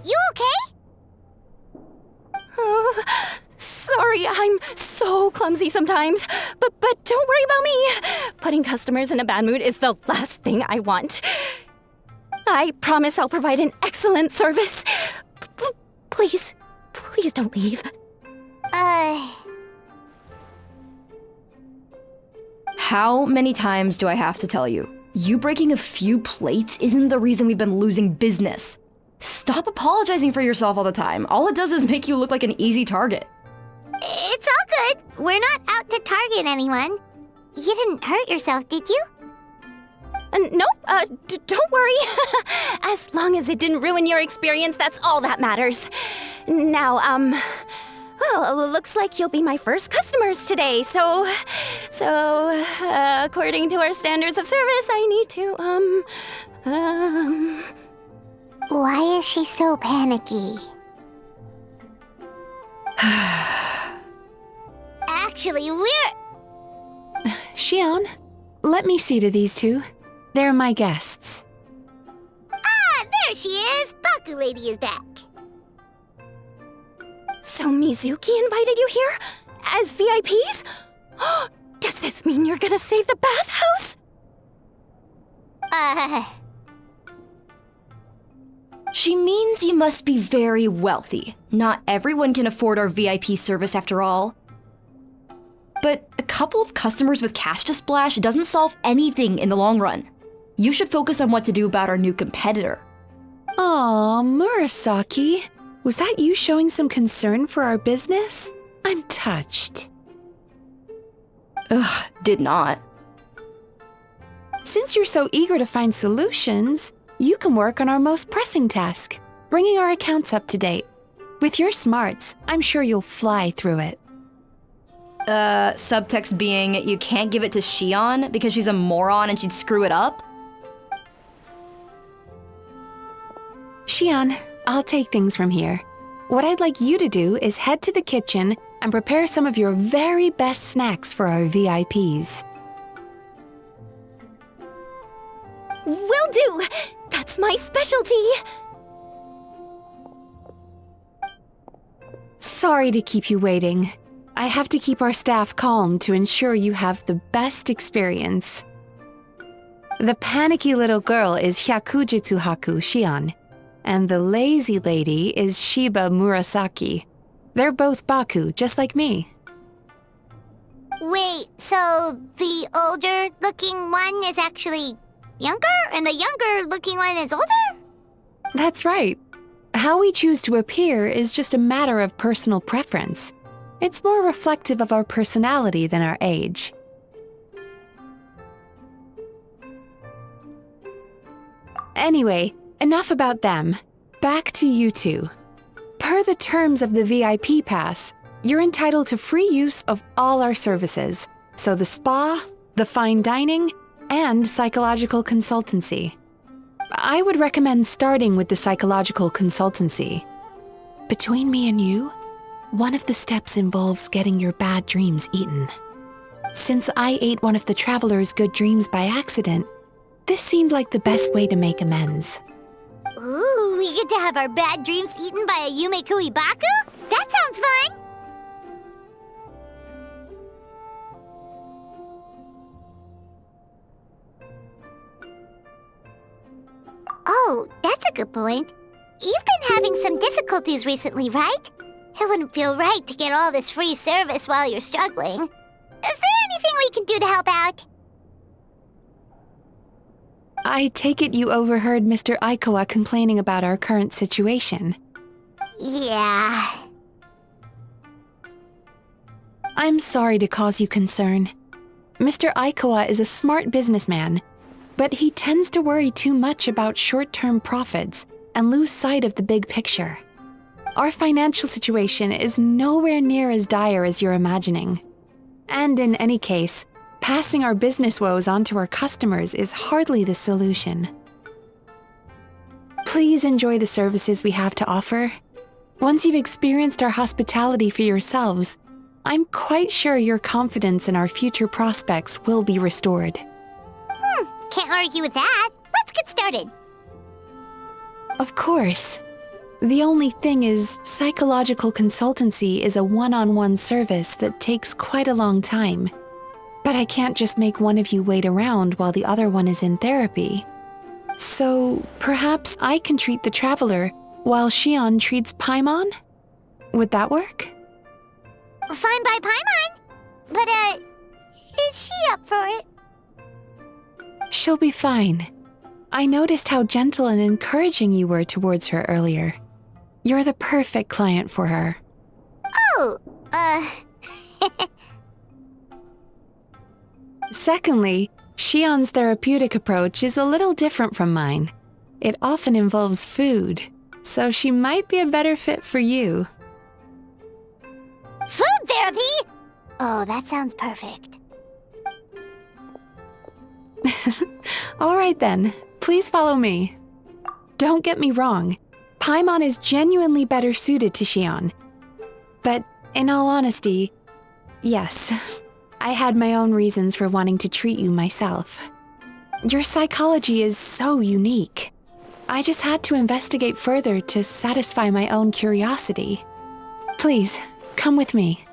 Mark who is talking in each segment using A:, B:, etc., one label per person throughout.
A: You okay?
B: Oh, sorry, I'm so clumsy sometimes. But don't worry about me. Putting customers in a bad mood is the last thing I want. I promise I'll provide an excellent service. Please don't leave.
C: How many times do I have to tell you? You breaking a few plates isn't the reason we've been losing business. Stop apologizing for yourself all the time. All it does is make you look like an easy target.
A: It's all good. We're not out to target anyone. You didn't hurt yourself, did you?
B: Nope, don't worry. As long as it didn't ruin your experience, that's all that matters. Now, well, looks like you'll be my first customers today, so, according to our standards of service, I need to,
A: Why is she so panicky? Actually, we're...
D: Xion, let me see to these two. They're my guests.
A: Ah, there she is! Baku Lady is back.
B: So Mizuki invited you here? As VIPs? Does this mean you're gonna save the bathhouse?
C: She means you must be very wealthy. Not everyone can afford our VIP service after all. But a couple of customers with cash to splash doesn't solve anything in the long run. You should focus on what to do about our new competitor.
D: Aw, Murasaki. Was that you showing some concern for our business? I'm touched.
C: Ugh, did not.
D: Since you're so eager to find solutions, you can work on our most pressing task, bringing our accounts up to date. With your smarts, I'm sure you'll fly through it.
C: Subtext being, you can't give it to Xion because she's a moron and she'd screw it up?
D: Xion, I'll take things from here. What I'd like you to do is head to the kitchen and prepare some of your very best snacks for our VIPs.
B: Will do! That's my specialty!
D: Sorry to keep you waiting. I have to keep our staff calm to ensure you have the best experience. The panicky little girl is Hyakujitsu Haku Xion, and the lazy lady is Shiba Murasaki. They're both Baku, just like me.
A: Wait, so the older-looking one is actually younger, and the younger-looking one is older?
D: That's right. How we choose to appear is just a matter of personal preference. It's more reflective of our personality than our age. Anyway, enough about them. Back to you two. Per the terms of the VIP pass, you're entitled to free use of all our services, so the spa, the fine dining, and psychological consultancy. I would recommend starting with the psychological consultancy. Between me and you, one of the steps involves getting your bad dreams eaten. Since I ate one of the traveler's good dreams by accident, this seemed like the best way to make amends.
A: Ooh, we get to have our bad dreams eaten by a Yumekui Baku? That sounds fun! Oh, that's a good point. You've been having some difficulties recently, right? It wouldn't feel right to get all this free service while you're struggling. Is there anything we can do to help out?
D: I take it you overheard Mr. Aikawa complaining about our current situation.
A: Yeah.
D: I'm sorry to cause you concern. Mr. Aikawa is a smart businessman, but he tends to worry too much about short-term profits and lose sight of the big picture. Our financial situation is nowhere near as dire as you're imagining. And in any case, passing our business woes on to our customers is hardly the solution. Please enjoy the services we have to offer. Once you've experienced our hospitality for yourselves, I'm quite sure your confidence in our future prospects will be restored.
A: Can't argue with that. Let's get started.
D: Of course. The only thing is, psychological consultancy is a one-on-one service that takes quite a long time. But I can't just make one of you wait around while the other one is in therapy. So perhaps I can treat the traveler while Xion treats Paimon? Would that work?
A: Fine by Paimon. But, is she up for it?
D: She'll be fine. I noticed how gentle and encouraging you were towards her earlier. You're the perfect client for her.
A: Oh,
D: Secondly, Xion's therapeutic approach is a little different from mine. It often involves food, so she might be a better fit for you.
A: food therapy? Oh, that sounds perfect.
D: All right then, please follow me. Don't get me wrong, Paimon is genuinely better suited to Xion. But in all honesty, yes, I had my own reasons for wanting to treat you myself. Your psychology is so unique. I just had to investigate further to satisfy my own curiosity. Please, come with me.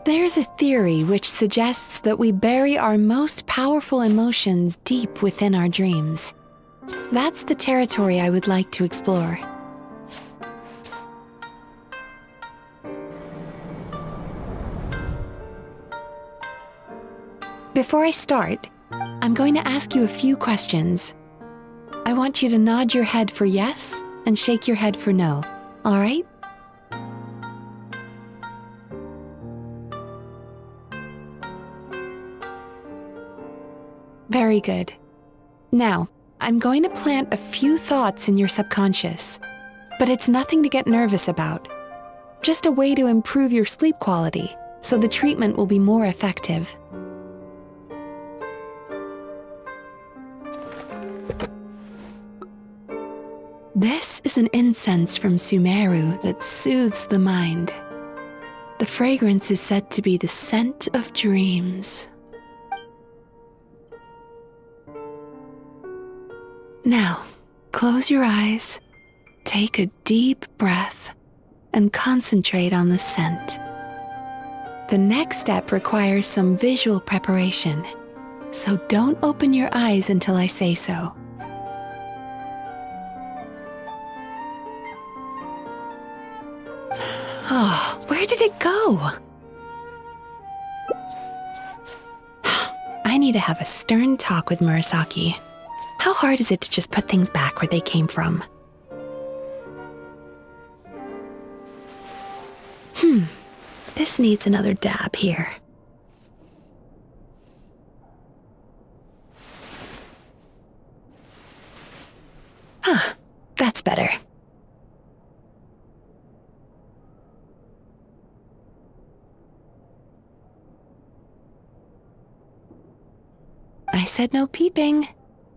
D: There's a theory which suggests that we bury our most powerful emotions deep within our dreams. That's the territory I would like to explore. Before I start, I'm going to ask you a few questions. I want you to nod your head for yes and shake your head for no, all right? Very good. Now, I'm going to plant a few thoughts in your subconscious, but it's nothing to get nervous about. Just a way to improve your sleep quality, so the treatment will be more effective. This is an incense from Sumeru that soothes the mind. The fragrance is said to be the scent of dreams. Now, close your eyes, take a deep breath, and concentrate on the scent. The next step requires some visual preparation, so don't open your eyes until I say so. go? I need to have a stern talk with Murasaki. How hard is it to just put things back where they came from? This needs another dab here. That's better. I said no peeping.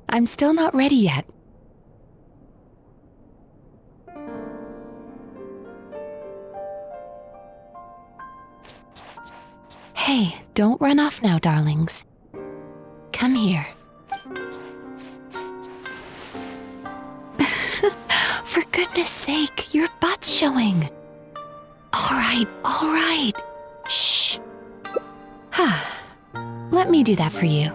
D: I'm still not ready yet. Hey, don't run off now, darlings. Come here. For goodness sake, your butt's showing. All right. Shh. Let me do that for you.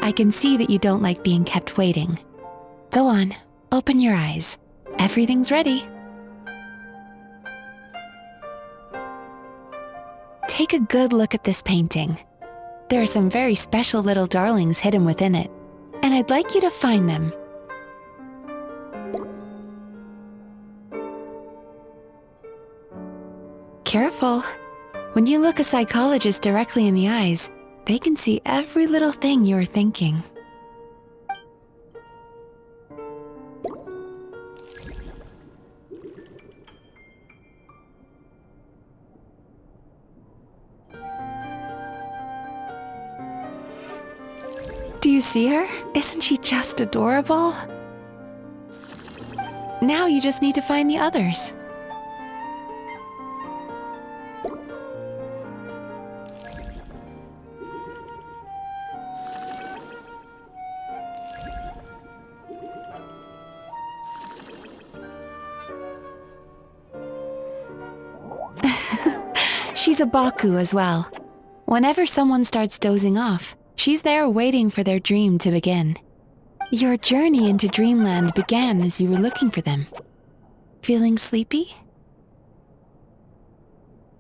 D: I can see that you don't like being kept waiting. Go on, open your eyes. Everything's ready. Take a good look at this painting. There are some very special little darlings hidden within it, and I'd like you to find them. Careful. When you look a psychologist directly in the eyes, they can see every little thing you're thinking. Do you see her? Isn't she just adorable? Now you just need to find the others. She's a Baku as well. Whenever someone starts dozing off, she's there waiting for their dream to begin. Your journey into Dreamland began as you were looking for them. Feeling sleepy?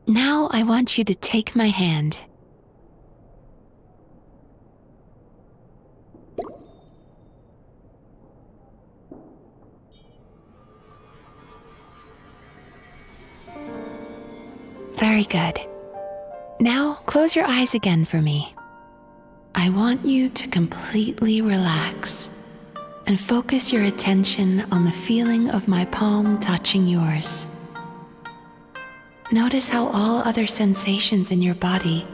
D: Now I want you to take my hand. Very good. Now close your eyes again for me. I want you to completely relax and focus your attention on the feeling of my palm touching yours. Notice how all other sensations in your body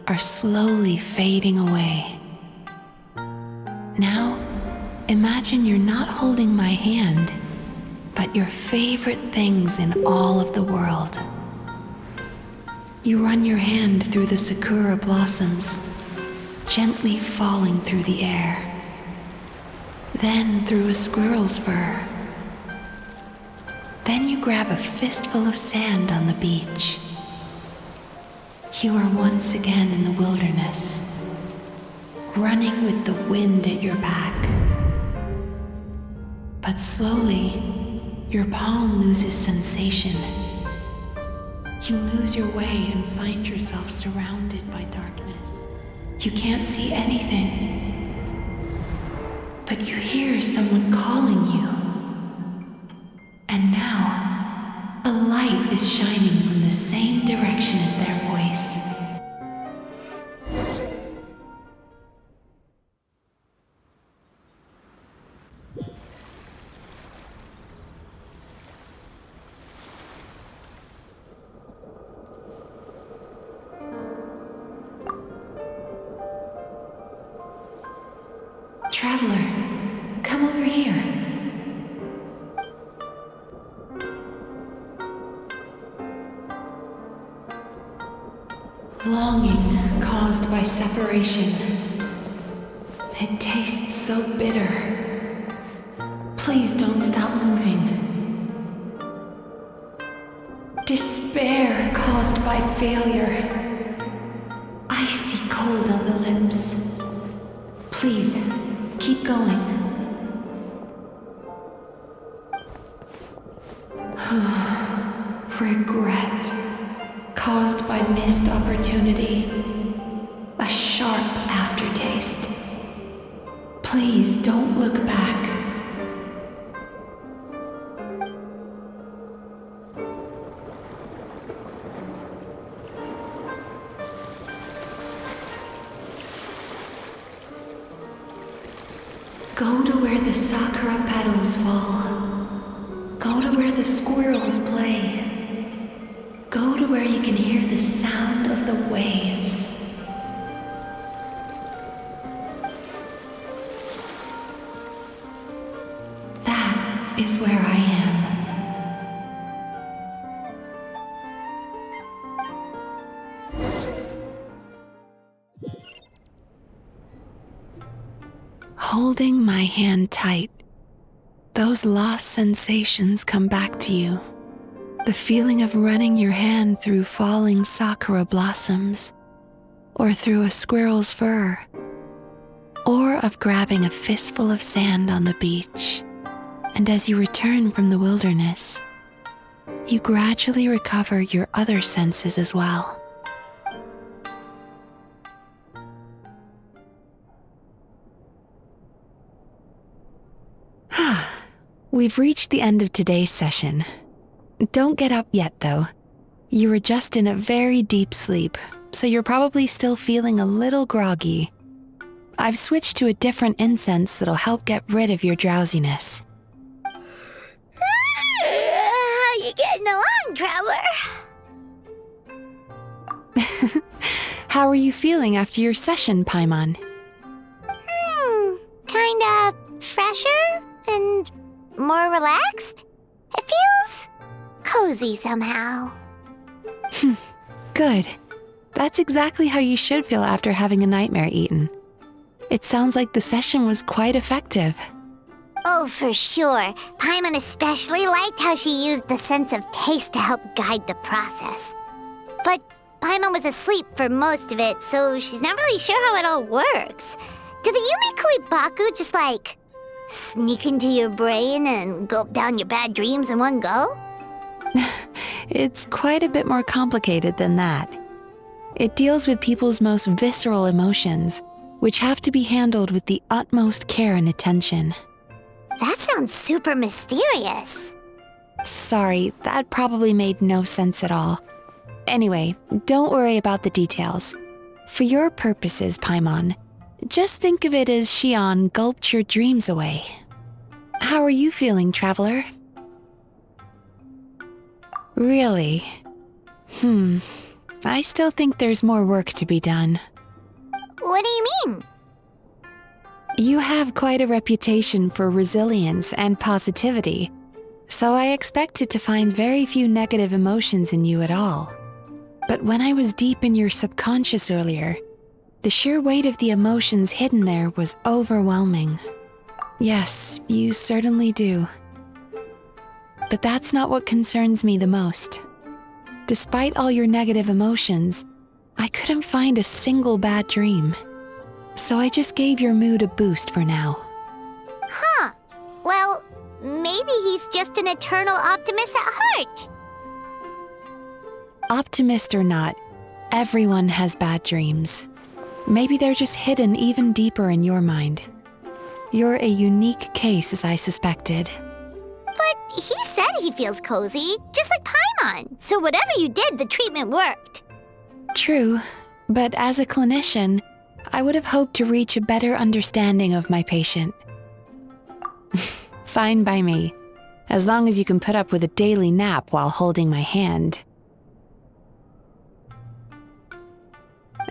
D: are slowly fading away. Now, imagine you're not holding my hand, but your favorite things in all of the world. You run your hand through the sakura blossoms, gently falling through the air. Then through a squirrel's fur. Then you grab a fistful of sand on the beach. You are once again in the wilderness, running with the wind at your back. But slowly, your palm loses sensation. You lose your way and find yourself surrounded by darkness. You can't see anything, but you hear someone calling you. And now, a light is shining from the same direction as their voice. Traveler, come over here. Longing caused by separation. It tastes so bitter. Please don't stop moving. Despair caused by failure. Icy cold on the lips. Please, keep going. Regret caused by missed opportunity. A sharp aftertaste. Please don't look back. Go to where the sakura petals fall. Go to where the squirrels play. Go to where you can hear the sound of the waves. That is where I am. Holding my hand tight, those lost sensations come back to you. The feeling of running your hand through falling sakura blossoms, or through a squirrel's fur, or of grabbing a fistful of sand on the beach. And as you return from the wilderness, you gradually recover your other senses as well. We've reached the end of today's session. Don't get up yet, though. You were just in a very deep sleep, so you're probably still feeling a little groggy. I've switched to a different incense that'll help get rid of your drowsiness.
A: How you getting along, Traveler?
D: How are you feeling after your session, Paimon?
A: Kinda fresher and more relaxed? It feels cozy somehow.
D: Good. That's exactly how you should feel after having a nightmare eaten. It sounds like the session was quite effective.
A: Oh, for sure. Paimon especially liked how she used the sense of taste to help guide the process. But Paimon was asleep for most of it, so she's not really sure how it all works. Do the Yumikui Baku just sneak into your brain and gulp down your bad dreams in one go?
D: It's quite a bit more complicated than that. It deals with people's most visceral emotions, which have to be handled with the utmost care and attention.
A: That sounds super mysterious.
D: Sorry, that probably made no sense at all. Anyway, don't worry about the details. For your purposes, Paimon, just think of it as Xion gulped your dreams away. How are you feeling, Traveler? Really? I still think there's more work to be done.
A: What do you mean?
D: You have quite a reputation for resilience and positivity, so I expected to find very few negative emotions in you at all. But when I was deep in your subconscious earlier, the sheer weight of the emotions hidden there was overwhelming. Yes, you certainly do. But that's not what concerns me the most. Despite all your negative emotions, I couldn't find a single bad dream. So I just gave your mood a boost for now.
A: Huh. Well, maybe he's just an eternal optimist at heart.
D: Optimist or not, everyone has bad dreams. Maybe they're just hidden even deeper in your mind. You're a unique case, as I suspected.
A: But he said he feels cozy, just like Paimon. So whatever you did, the treatment worked.
D: True, but as a clinician, I would have hoped to reach a better understanding of my patient. Fine by me, as long as you can put up with a daily nap while holding my hand.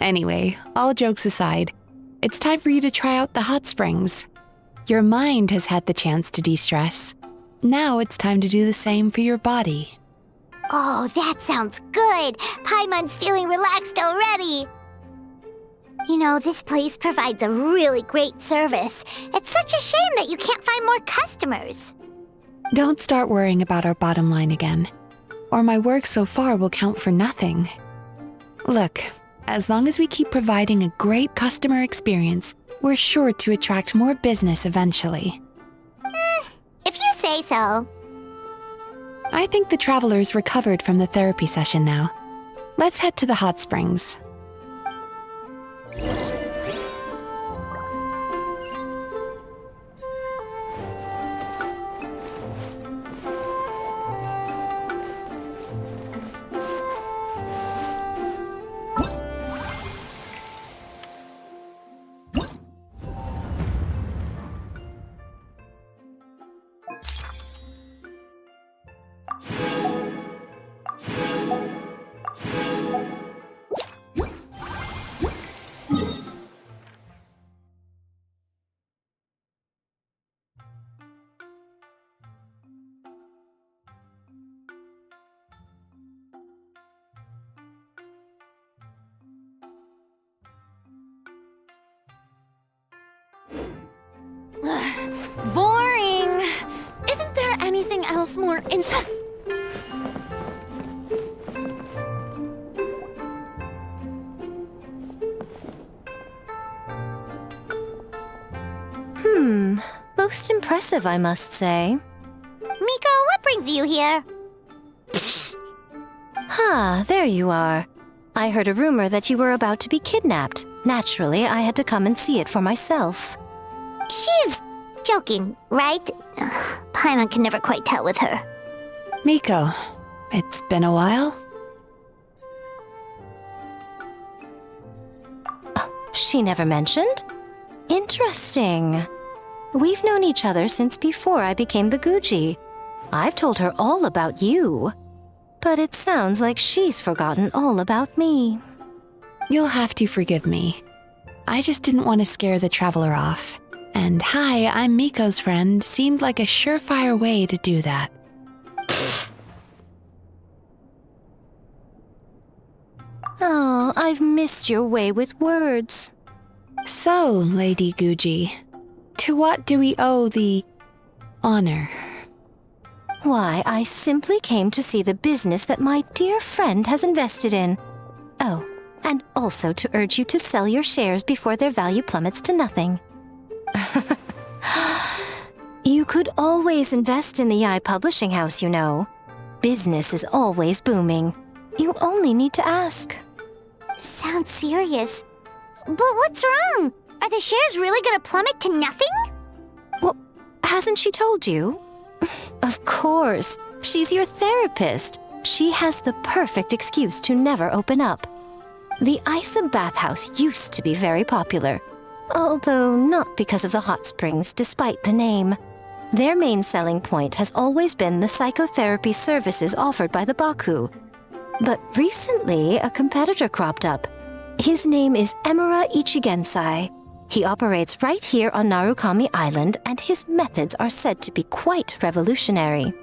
D: Anyway, all jokes aside, it's time for you to try out the hot springs. Your mind has had the chance to de-stress. Now it's time to do the same for your body.
A: Oh, that sounds good. Paimon's feeling relaxed already. You know, this place provides a really great service. It's such a shame that you can't find more customers.
D: Don't start worrying about our bottom line again, or my work so far will count for nothing. Look, as long as we keep providing a great customer experience, we're sure to attract more business eventually.
A: If you say so.
D: I think the traveler's recovered from the therapy session now. Let's head to the hot springs.
B: Boring! Isn't there anything else more
E: Most impressive, I must say.
A: Miko, what brings you here?
E: There you are. I heard a rumor that you were about to be kidnapped. Naturally, I had to come and see it for myself.
A: She's joking, right? Paimon can never quite tell with her.
D: Miko, it's been a while.
E: She never mentioned? Interesting. We've known each other since before I became the Guji. I've told her all about you. But it sounds like she's forgotten all about me.
D: You'll have to forgive me. I just didn't want to scare the traveler off. And hi, I'm Miko's friend seemed like a surefire way to do that.
E: Oh, I've missed your way with words.
D: So, Lady Guji, to what do we owe the honor?
E: Why, I simply came to see the business that my dear friend has invested in. Oh, and also to urge you to sell your shares before their value plummets to nothing. You could always invest in the Yi Publishing House, you know. Business is always booming. You only need to ask.
A: Sounds serious. But what's wrong? Are the shares really gonna plummet to nothing?
E: Well, hasn't she told you? Of course. She's your therapist. She has the perfect excuse to never open up. The Isa bathhouse used to be very popular, although not because of the hot springs, despite the name. Their main selling point has always been the psychotherapy services offered by the Baku. But recently, a competitor cropped up. His name is Emura Ichigensai. He operates right here on Narukami Island, and his methods are said to be quite revolutionary.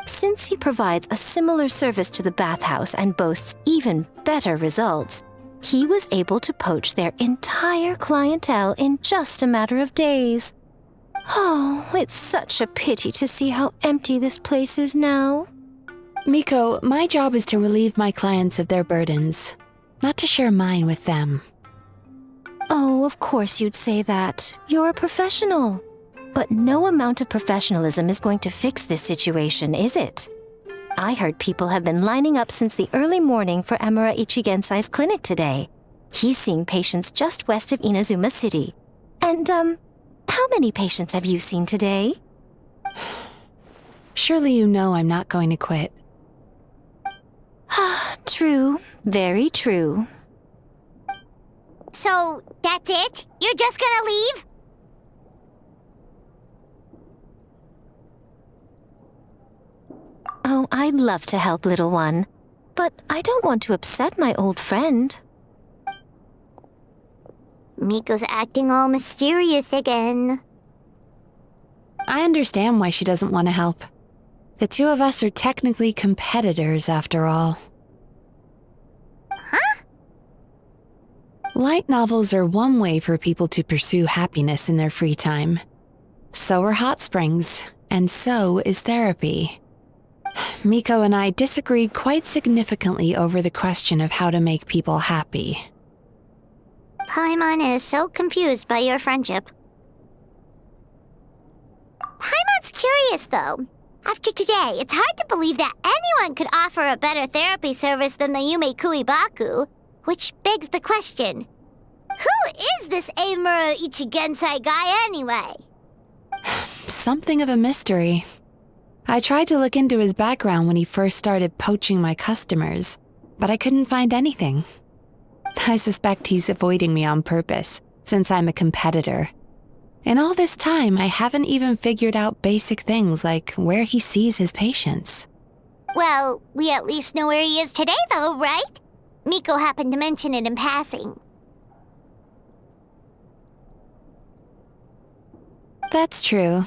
E: Since he provides a similar service to the bathhouse and boasts even better results, he was able to poach their entire clientele in just a matter of days. Oh, it's such a pity to see how empty this place is now.
D: Miko, my job is to relieve my clients of their burdens, not to share mine with them.
E: Oh, of course you'd say that. You're a professional. But no amount of professionalism is going to fix this situation, is it? I heard people have been lining up since the early morning for Emura Ichigensai's clinic today. He's seeing patients just west of Inazuma City. And, how many patients have you seen today?
D: Surely you know I'm not going to quit.
E: True. Very true.
A: So, that's it? You're just gonna leave?
E: Oh, I'd love to help, little one. But I don't want to upset my old friend.
A: Miko's acting all mysterious again.
D: I understand why she doesn't want to help. The two of us are technically competitors, after all.
A: Huh?
D: Light novels are one way for people to pursue happiness in their free time. So are hot springs, and so is therapy. Miko and I disagreed quite significantly over the question of how to make people happy.
A: Paimon is so confused by your friendship. Paimon's curious, though. After today, it's hard to believe that anyone could offer a better therapy service than the Yume Kuibaku, which begs the question, who is this Eimura Ichigensai guy anyway?
D: Something of a mystery. I tried to look into his background when he first started poaching my customers, but I couldn't find anything. I suspect he's avoiding me on purpose, since I'm a competitor. In all this time, I haven't even figured out basic things like where he sees his patients.
A: Well, we at least know where he is today, though, right? Miko happened to mention it in passing.
D: That's true.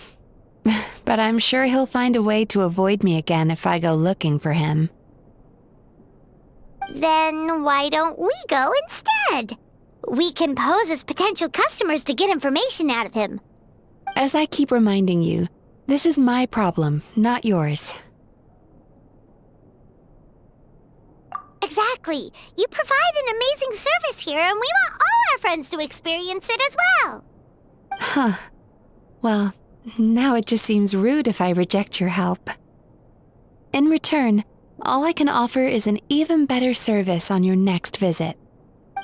D: But I'm sure he'll find a way to avoid me again if I go looking for him.
A: Then why don't we go instead? We can pose as potential customers to get information out of him.
D: As I keep reminding you, this is my problem, not yours.
A: Exactly. You provide an amazing service here, and we want all our friends to experience it as well.
D: Huh. Well, now it just seems rude if I reject your help. In return, all I can offer is an even better service on your next visit.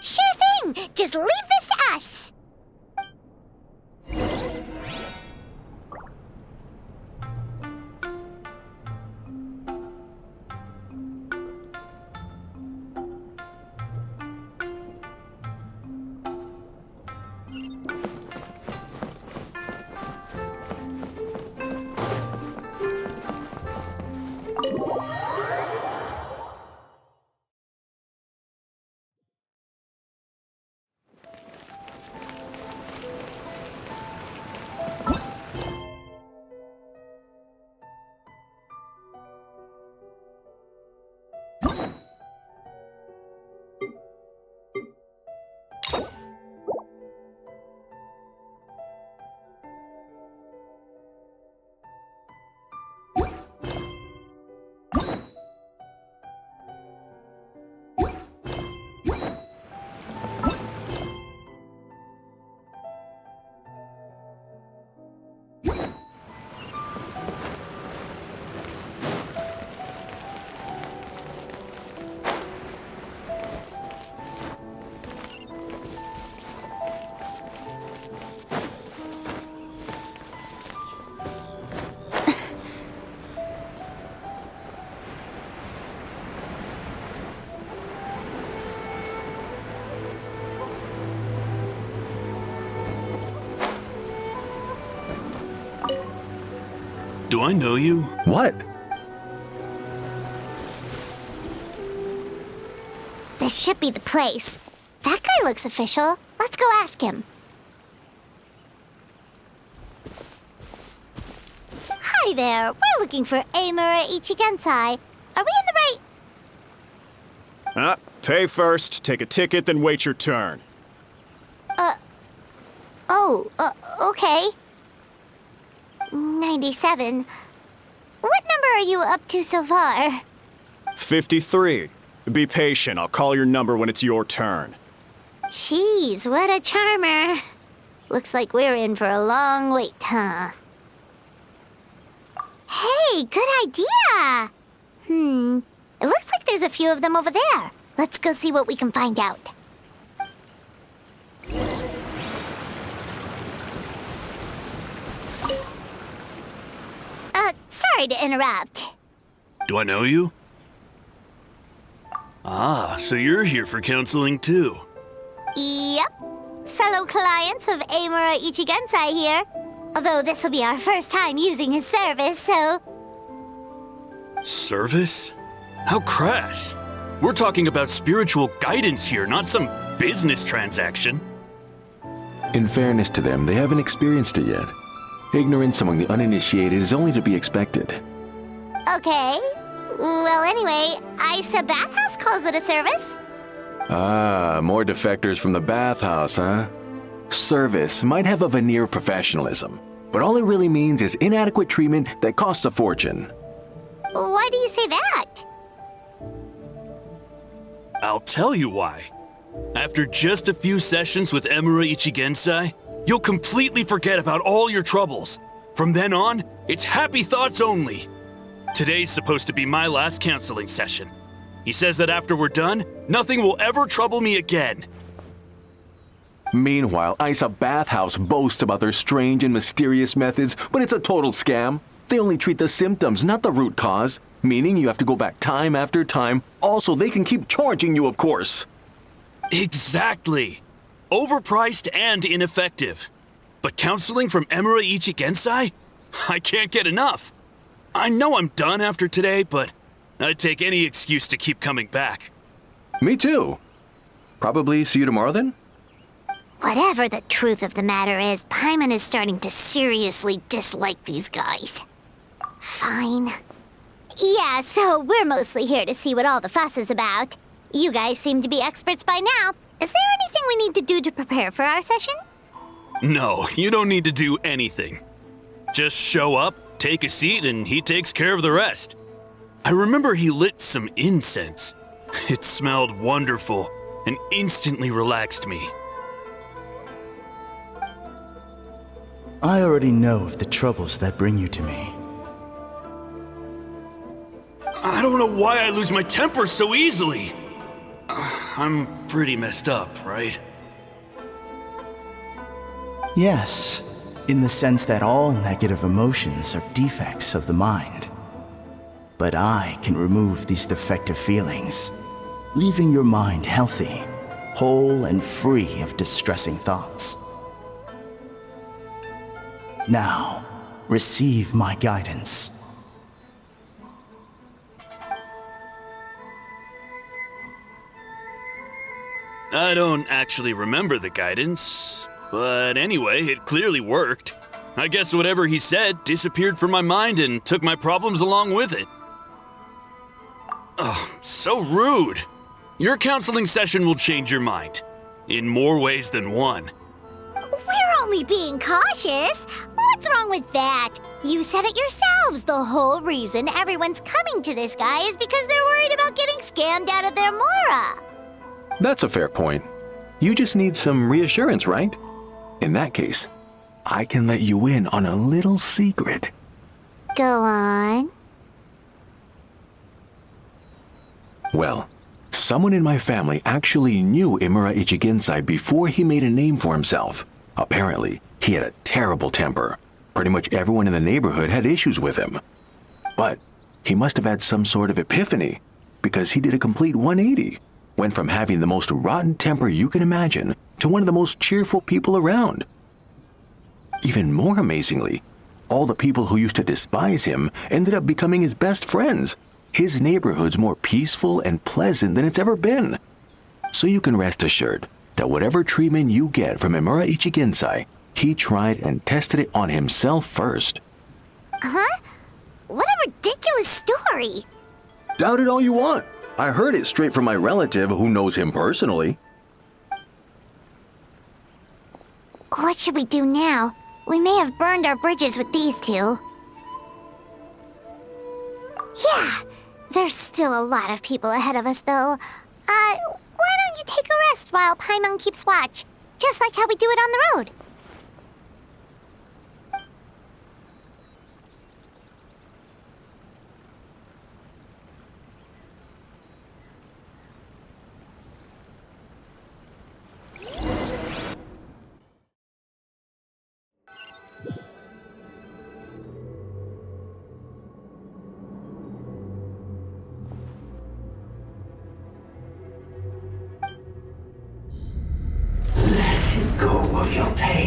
A: Sure thing! Just leave this to us!
F: Do I know you?
G: What?
A: This should be the place. That guy looks official. Let's go ask him. Hi there. We're looking for Eimura Ichigensai. Are we in the right...
F: Pay first, take a ticket, then wait your turn.
A: Okay. 97. What number are you up to so far?
F: 53. Be patient, I'll call your number when it's your turn.
A: Jeez, what a charmer. Looks like we're in for a long wait, huh? Hey, good idea! It looks like there's a few of them over there. Let's go see what we can find out. Sorry to interrupt.
F: Do I know you? Ah, so you're here for counseling too.
A: Yep. Fellow clients of Eimura Ichigensai here. Although this will be our first time using his service, so...
F: Service? How crass. We're talking about spiritual guidance here, not some business transaction.
G: In fairness to them, they haven't experienced it yet. Ignorance among the uninitiated is only to be expected.
A: Okay. Well, anyway, Isa Bathhouse calls it a service.
G: Ah, more defectors from the bathhouse, huh? Service might have a veneer of professionalism, but all it really means is inadequate treatment that costs a fortune.
A: Why do you say that?
F: I'll tell you why. After just a few sessions with Emura Ichigensai, you'll completely forget about all your troubles. From then on, it's happy thoughts only. Today's supposed to be my last counseling session. He says that after we're done, nothing will ever trouble me again.
G: Meanwhile, Isa Bathhouse boasts about their strange and mysterious methods, but it's a total scam. They only treat the symptoms, not the root cause, meaning you have to go back time after time. Also, they can keep charging you, of course.
F: Exactly. Overpriced and ineffective. But counseling from Emura Ichigensai? I can't get enough. I know I'm done after today, but I'd take any excuse to keep coming back.
G: Me too. Probably see you tomorrow then?
A: Whatever the truth of the matter is, Paimon is starting to seriously dislike these guys. Fine. Yeah, so we're mostly here to see what all the fuss is about. You guys seem to be experts by now. Is there anything we need to do to prepare for our session?
F: No, you don't need to do anything. Just show up, take a seat, and he takes care of the rest. I remember he lit some incense. It smelled wonderful and instantly relaxed me.
H: I already know of the troubles that bring you to me.
F: I don't know why I lose my temper so easily. I'm pretty messed up, right?
H: Yes, in the sense that all negative emotions are defects of the mind. But I can remove these defective feelings, leaving your mind healthy, whole and free of distressing thoughts. Now, receive my guidance.
F: I don't actually remember the guidance, but anyway, it clearly worked. I guess whatever he said disappeared from my mind and took my problems along with it. Oh, so rude. Your counseling session will change your mind, in more ways than one.
A: We're only being cautious. What's wrong with that? You said it yourselves. The whole reason everyone's coming to this guy is because they're worried about getting scammed out of their Mora.
G: That's a fair point. You just need some reassurance, right? In that case, I can let you in on a little secret.
A: Go on.
G: Well, someone in my family actually knew Imura Ichigensai before he made a name for himself. Apparently, he had a terrible temper. Pretty much everyone in the neighborhood had issues with him. But he must have had some sort of epiphany, because he did a complete 180. Went from having the most rotten temper you can imagine to one of the most cheerful people around. Even more amazingly, all the people who used to despise him ended up becoming his best friends. His neighborhood's more peaceful and pleasant than it's ever been. So you can rest assured that whatever treatment you get from Imura Ichigensai, he tried and tested it on himself first.
A: Huh? What a ridiculous story.
G: Doubt it all you want. I heard it straight from my relative who knows him personally.
A: What should we do now? We may have burned our bridges with these two. Yeah, there's still a lot of people ahead of us, though. Why don't you take a rest while Paimon keeps watch? Just like how we do it on the road.
I: Go of your pain.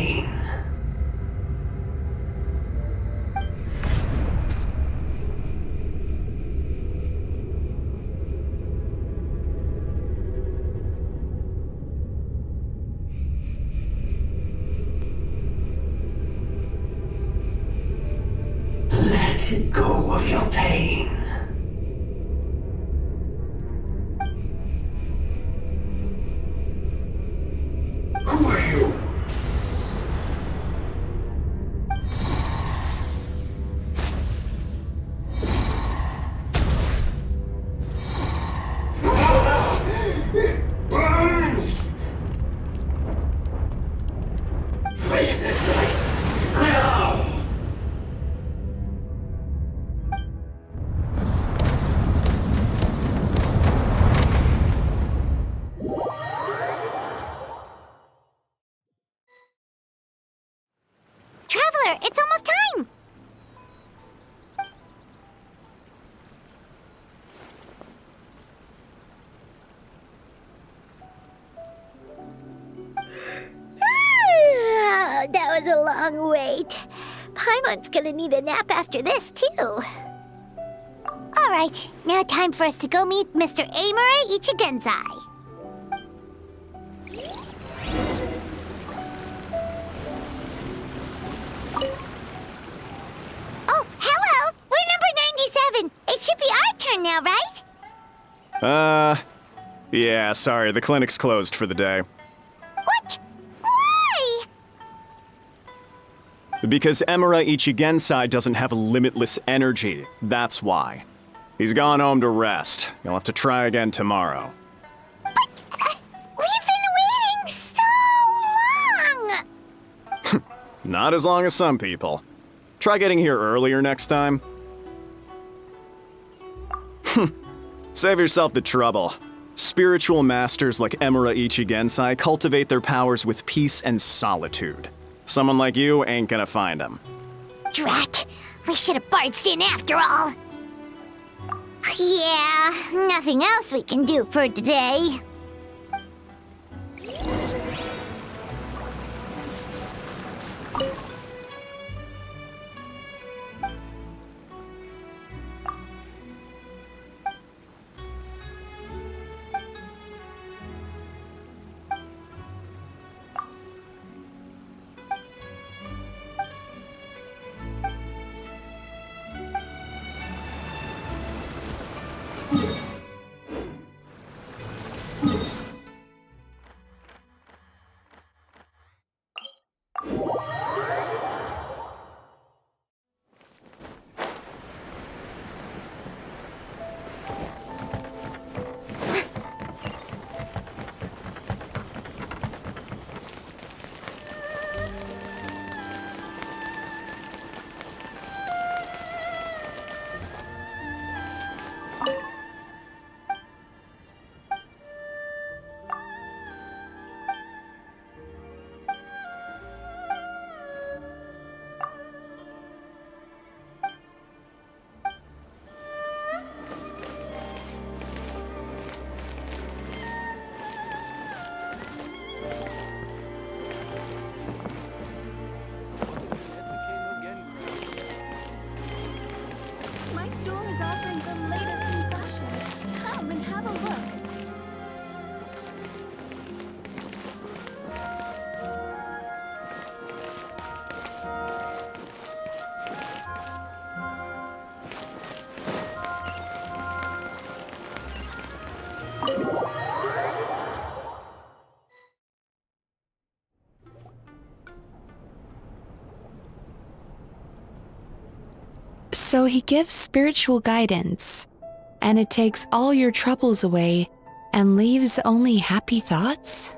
A: long wait. Paimon's gonna need a nap after this, too. All right, now time for us to go meet Mr. Amura Ichigenzai. Oh, hello! We're number 97. It should be our turn now, right?
I: Yeah, sorry, the clinic's closed for the day.
A: What? Why?
I: Because Emura Ichigensai doesn't have limitless energy, that's why. He's gone home to rest. You'll have to try again tomorrow.
A: But we've been waiting so long!
I: Not as long as some people. Try getting here earlier next time. Save yourself the trouble. Spiritual masters like Emura Ichigensai cultivate their powers with peace and solitude. Someone like you ain't gonna find them.
A: Drat! We should have barged in after all! Yeah, nothing else we can do for today.
B: My store is offering the latest in fashion. Come and have a look.
D: So he gives spiritual guidance, and it takes all your troubles away and leaves only happy thoughts?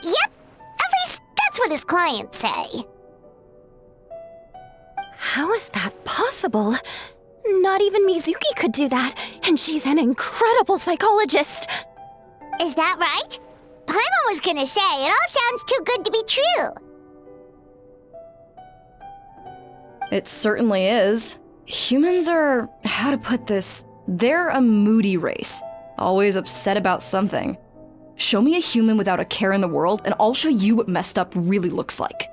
A: Yep, at least that's what his clients say.
B: How is that possible? Not even Mizuki could do that, and she's an incredible psychologist.
A: Is that right? Paimon was gonna say, it all sounds too good to be true.
C: It certainly is. Humans are, how to put this, they're a moody race, always upset about something. Show me a human without a care in the world, and I'll show you what messed up really looks like.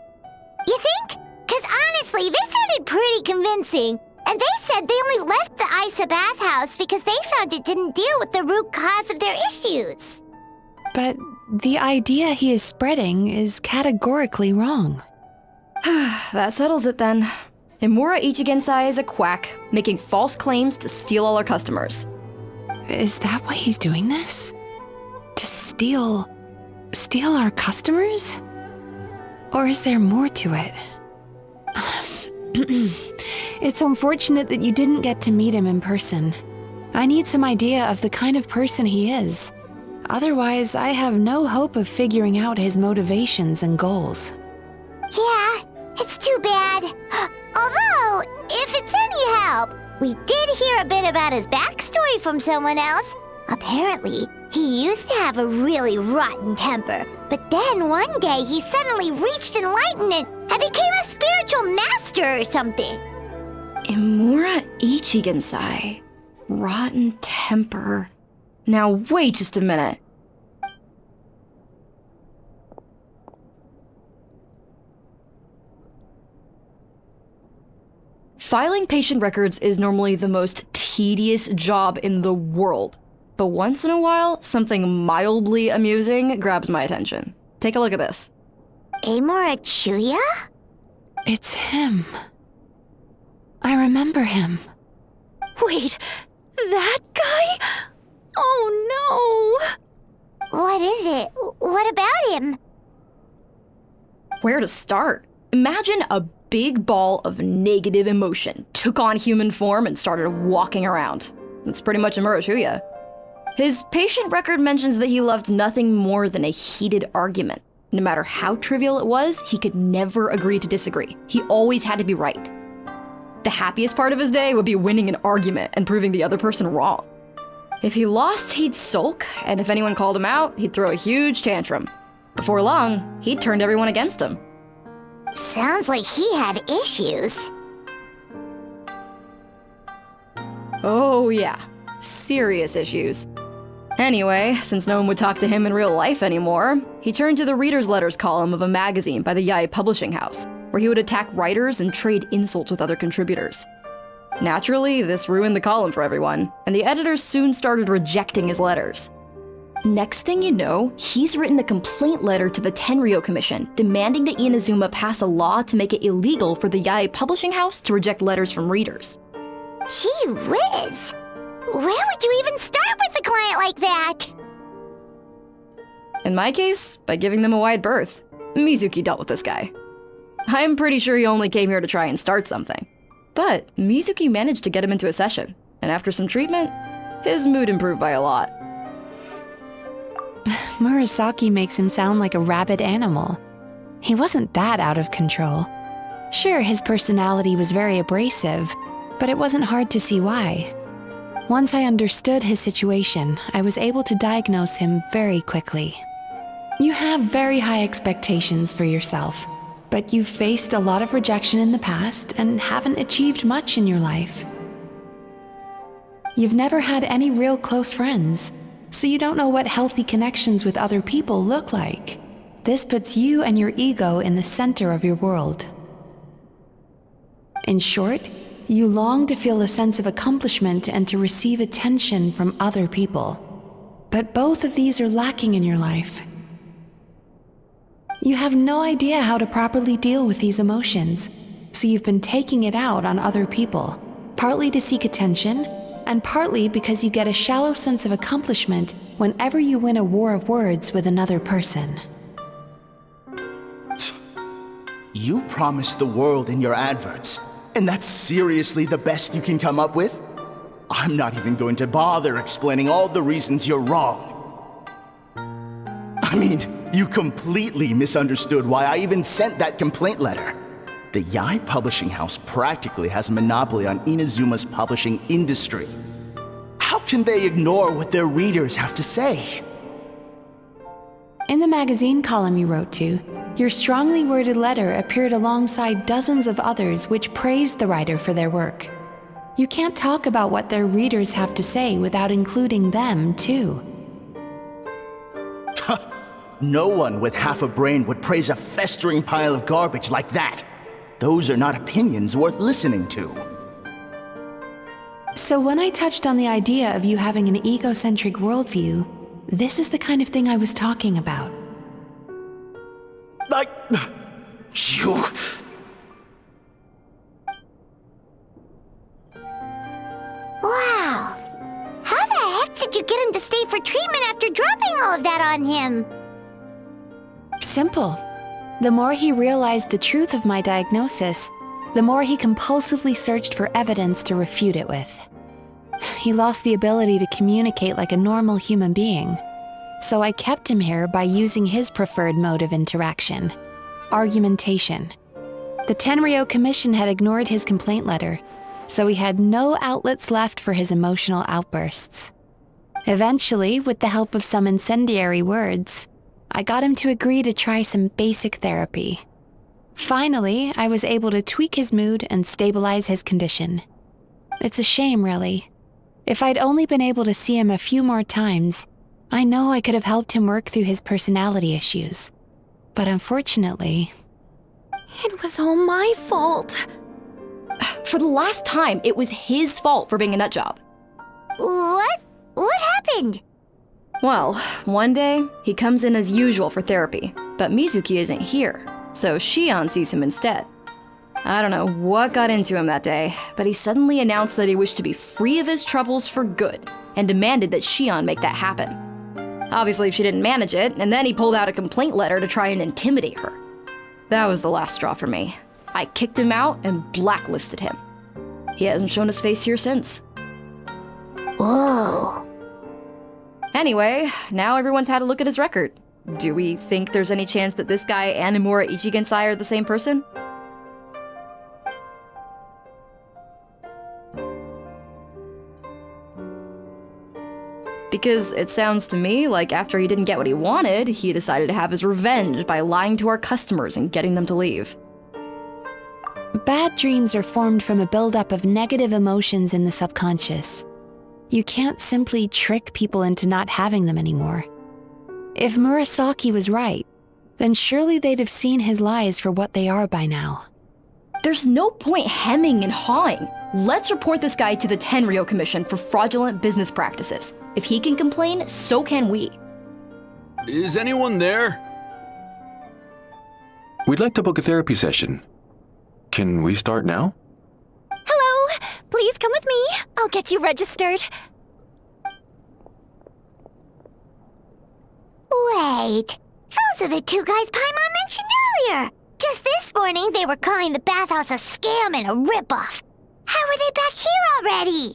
A: You think? Because honestly, this sounded pretty convincing. And they said they only left the Isa bathhouse because they found it didn't deal with the root cause of their issues.
D: But the idea he is spreading is categorically wrong.
C: That settles it then. Emura Ichigensai is a quack, making false claims to steal all our customers.
D: Is that why he's doing this? To steal our customers? Or is there more to it? It's unfortunate that you didn't get to meet him in person. I need some idea of the kind of person he is. Otherwise, I have no hope of figuring out his motivations and goals.
A: Yeah, it's too bad. Although, if it's any help, we did hear a bit about his backstory from someone else. Apparently, he used to have a really rotten temper, but then one day he suddenly reached enlightenment and became a spiritual master or something.
C: Emura Ichigensai. Rotten temper. Now wait just a minute. Filing patient records is normally the most tedious job in the world. But once in a while, something mildly amusing grabs my attention. Take a look at this.
A: Amora Chuya?
D: It's him. I remember him.
B: Wait, that guy? Oh no!
A: What is it? What about him?
C: Where to start? Imagine a big ball of negative emotion took on human form and started walking around. That's pretty much Amuro Chuya. His patient record mentions that he loved nothing more than a heated argument. No matter how trivial it was, he could never agree to disagree. He always had to be right. The happiest part of his day would be winning an argument and proving the other person wrong. If he lost, he'd sulk, and if anyone called him out, he'd throw a huge tantrum. Before long, he'd turned everyone against him.
A: Sounds like he had issues.
C: Oh yeah, serious issues. Anyway, since no one would talk to him in real life anymore, he turned to the reader's letters column of a magazine by the Yae Publishing House, where he would attack writers and trade insults with other contributors. Naturally, this ruined the column for everyone, and the editors soon started rejecting his letters. Next thing you know, he's written a complaint letter to the Tenryou Commission, demanding that Inazuma pass a law to make it illegal for the Yae Publishing House to reject letters from readers.
A: Gee whiz! Where would you even start with a client like that?
C: In my case, by giving them a wide berth. Mizuki dealt with this guy. I'm pretty sure he only came here to try and start something. But Mizuki managed to get him into a session, and after some treatment, his mood improved by a lot.
D: Murasaki makes him sound like a rabid animal. He wasn't that out of control. Sure, his personality was very abrasive, but it wasn't hard to see why. Once I understood his situation, I was able to diagnose him very quickly. You have very high expectations for yourself, but you've faced a lot of rejection in the past and haven't achieved much in your life. You've never had any real close friends, so you don't know what healthy connections with other people look like. This puts you and your ego in the center of your world. In short, you long to feel a sense of accomplishment and to receive attention from other people. But both of these are lacking in your life. You have no idea how to properly deal with these emotions, so you've been taking it out on other people, partly to seek attention, and partly because you get a shallow sense of accomplishment whenever you win a war of words with another person.
H: You promised the world in your adverts, and that's seriously the best you can come up with? I'm not even going to bother explaining all the reasons you're wrong. I mean, you completely misunderstood why I even sent that complaint letter. The Yae Publishing House practically has a monopoly on Inazuma's publishing industry. How can they ignore what their readers have to say?
D: In the magazine column you wrote to, your strongly worded letter appeared alongside dozens of others which praised the writer for their work. You can't talk about what their readers have to say without including them, too.
H: No one with half a brain would praise a festering pile of garbage like that. Those are not opinions worth listening to.
D: So when I touched on the idea of you having an egocentric worldview, this is the kind of thing I was talking about.
H: You...
A: Wow! How the heck did you get him to stay for treatment after dropping all of that on him?
D: Simple. The more he realized the truth of my diagnosis, the more he compulsively searched for evidence to refute it with. He lost the ability to communicate like a normal human being. So I kept him here by using his preferred mode of interaction: argumentation. The Tenryou Commission had ignored his complaint letter, so he had no outlets left for his emotional outbursts. Eventually, with the help of some incendiary words, I got him to agree to try some basic therapy. Finally, I was able to tweak his mood and stabilize his condition. It's a shame, really. If I'd only been able to see him a few more times, I know I could have helped him work through his personality issues. But unfortunately...
B: It was all my fault.
C: For the last time, it was his fault for being a nut job.
A: What? What happened?
C: Well, one day, he comes in as usual for therapy, but Mizuki isn't here, so Shion sees him instead. I don't know what got into him that day, but he suddenly announced that he wished to be free of his troubles for good, and demanded that Shion make that happen. Obviously, she didn't manage it, and then he pulled out a complaint letter to try and intimidate her. That was the last straw for me. I kicked him out and blacklisted him. He hasn't shown his face here since.
A: Whoa.
C: Anyway, now everyone's had a look at his record. Do we think there's any chance that this guy and Imura Ichigensai are the same person? Because it sounds to me like after he didn't get what he wanted, he decided to have his revenge by lying to our customers and getting them to leave.
D: Bad dreams are formed from a buildup of negative emotions in the subconscious. You can't simply trick people into not having them anymore. If Murasaki was right, then surely they'd have seen his lies for what they are by now.
C: There's no point hemming and hawing. Let's report this guy to the Tenryo Commission for fraudulent business practices. If he can complain, so can we.
F: Is anyone there?
G: We'd like to book a therapy session. Can we start now?
B: Hello! Please come with me. I'll get you registered.
A: Wait. Those are the two guys Paimon mentioned earlier. Just this morning, they were calling the bathhouse a scam and a ripoff. How are they back here already?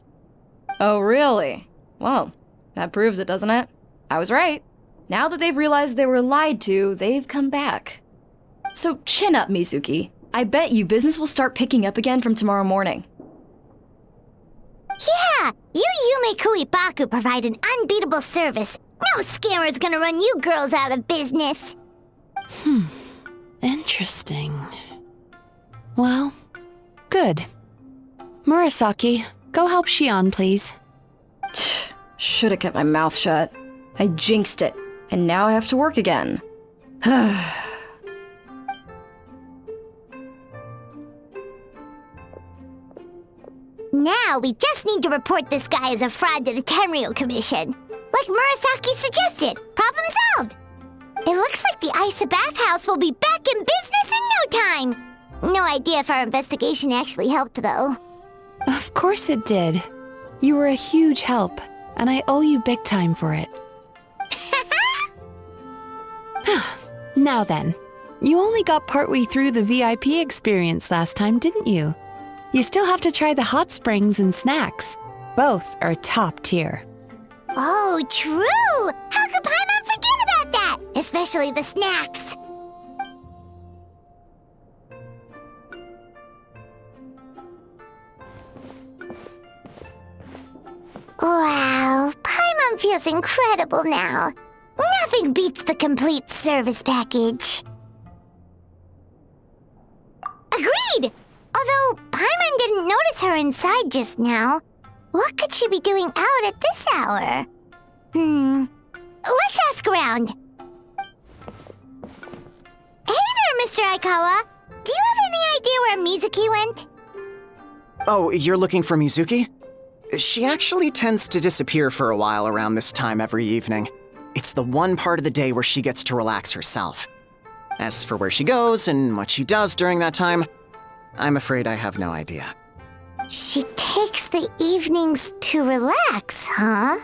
C: Oh, really? Well, that proves it, doesn't it? I was right. Now that they've realized they were lied to, they've come back. So chin up, Mizuki. I bet you business will start picking up again from tomorrow morning.
A: Yeah, you Yume Kuibaku provide an unbeatable service. No scammer's gonna run you girls out of business.
D: Interesting. Well, good. Murasaki, go help Shion, please.
C: Should've kept my mouth shut. I jinxed it, and now I have to work again.
A: Now we just need to report this guy as a fraud to the Tenryo Commission. Like Murasaki suggested. Problem solved. It looks like the Isa bathhouse will be back in business in no time. No idea if our investigation actually helped, though.
D: Of course it did. You were a huge help, and I owe you big time for it. Now then, you only got partway through the VIP experience last time, didn't you? You still have to try the hot springs and snacks. Both are top tier.
A: Oh, true! How could Paimon forget about that? Especially the snacks. Wow, Paimon feels incredible now. Nothing beats the complete service package. Agreed! Although Paimon didn't notice her inside just now. What could she be doing out at this hour? Let's ask around. Hey there, Mr. Aikawa. Do you have any idea where Mizuki went?
I: Oh, you're looking for Mizuki? She actually tends to disappear for a while around this time every evening. It's the one part of the day where she gets to relax herself. As for where she goes and what she does during that time, I'm afraid I have no idea.
A: She takes the evenings to relax, huh?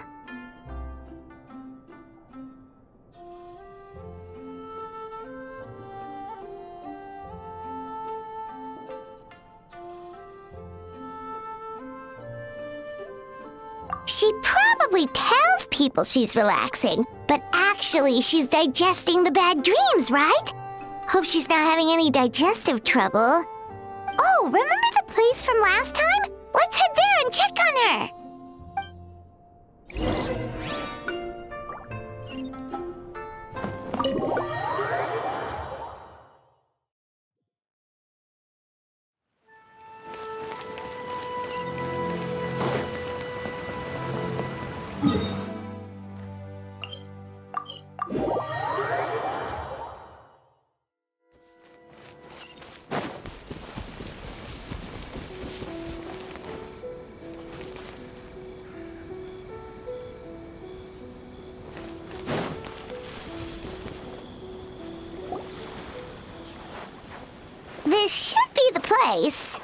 A: She probably tells people she's relaxing, but actually she's digesting the bad dreams, right? Hope she's not having any digestive trouble. Oh, remember the place from last time? Let's head there and check on her. place.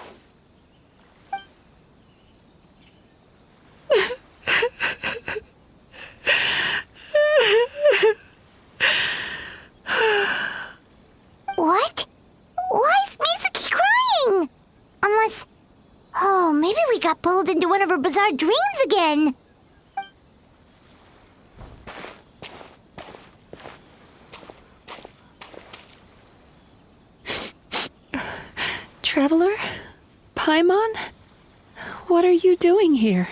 A: What? Why is Mizuki crying? Unless... Oh, maybe we got pulled into one of her bizarre dreams again.
D: Traveler? Paimon? What are you doing here?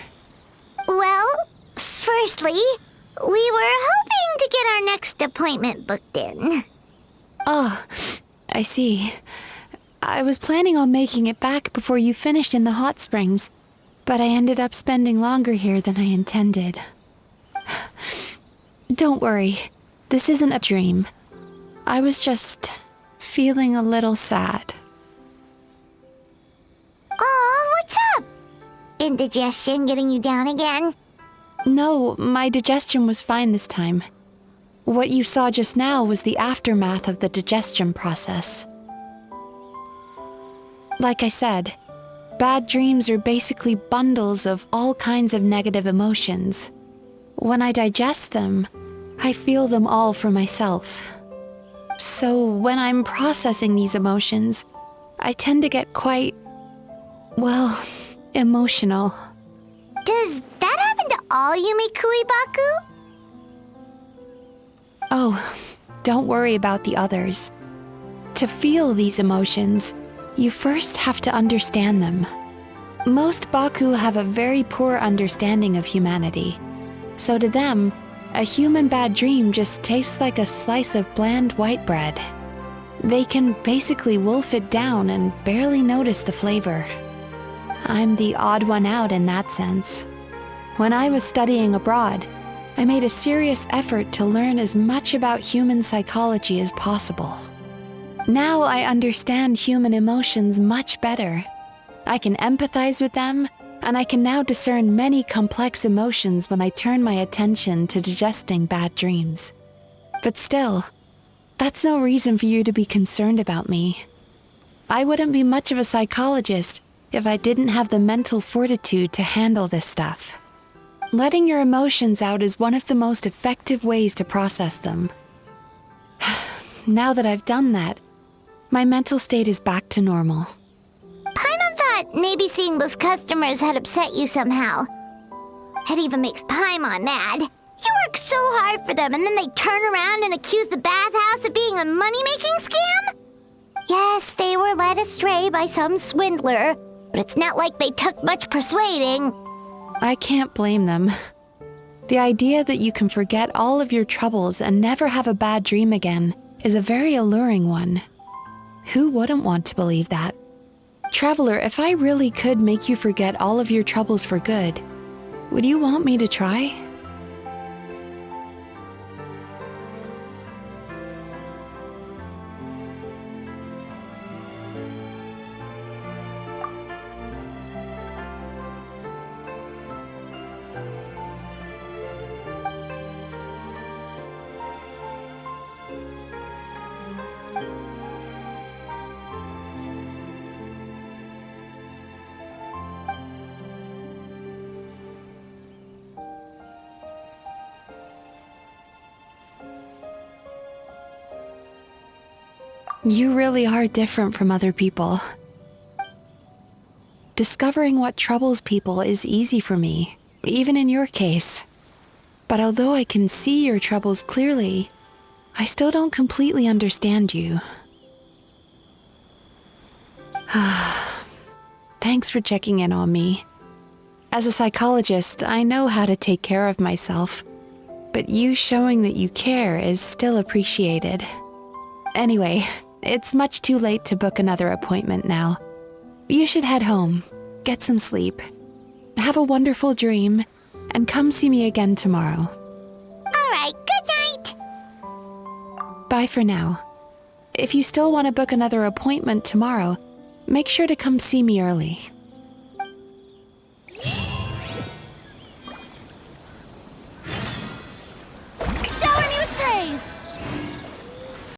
A: Well, firstly, we were hoping to get our next appointment booked in.
D: Oh, I see. I was planning on making it back before you finished in the hot springs, but I ended up spending longer here than I intended. Don't worry, this isn't a dream. I was just feeling a little sad.
A: Oh, what's up? Indigestion getting you down again?
D: No, my digestion was fine this time. What you saw just now was the aftermath of the digestion process. Like I said, bad dreams are basically bundles of all kinds of negative emotions. When I digest them, I feel them all for myself. So when I'm processing these emotions, I tend to get quite, well, emotional.
A: Does that happen to all Yumikui Baku?
D: Oh, don't worry about the others. To feel these emotions, you first have to understand them. Most Baku have a very poor understanding of humanity. So to them, a human bad dream just tastes like a slice of bland white bread. They can basically wolf it down and barely notice the flavor. I'm the odd one out in that sense. When I was studying abroad, I made a serious effort to learn as much about human psychology as possible. Now I understand human emotions much better. I can empathize with them, and I can now discern many complex emotions when I turn my attention to digesting bad dreams. But still, that's no reason for you to be concerned about me. I wouldn't be much of a psychologist if I didn't have the mental fortitude to handle this stuff. Letting your emotions out is one of the most effective ways to process them. Now that I've done that, my mental state is back to normal.
A: Paimon thought maybe seeing those customers had upset you somehow. It even makes Paimon mad. You work so hard for them and then they turn around and accuse the bathhouse of being a money-making scam? Yes, they were led astray by some swindler, but it's not like they took much persuading.
D: I can't blame them. The idea that you can forget all of your troubles and never have a bad dream again is a very alluring one. Who wouldn't want to believe that? Traveler, if I really could make you forget all of your troubles for good, would you want me to try? You really are different from other people. Discovering what troubles people is easy for me, even in your case. But although I can see your troubles clearly, I still don't completely understand you. Thanks for checking in on me. As a psychologist, I know how to take care of myself, but you showing that you care is still appreciated. Anyway, it's much too late to book another appointment now. You should head home, get some sleep, have a wonderful dream, and come see me again tomorrow.
A: All right, good night.
D: Bye for now. If you still want to book another appointment tomorrow, make sure to come see me early.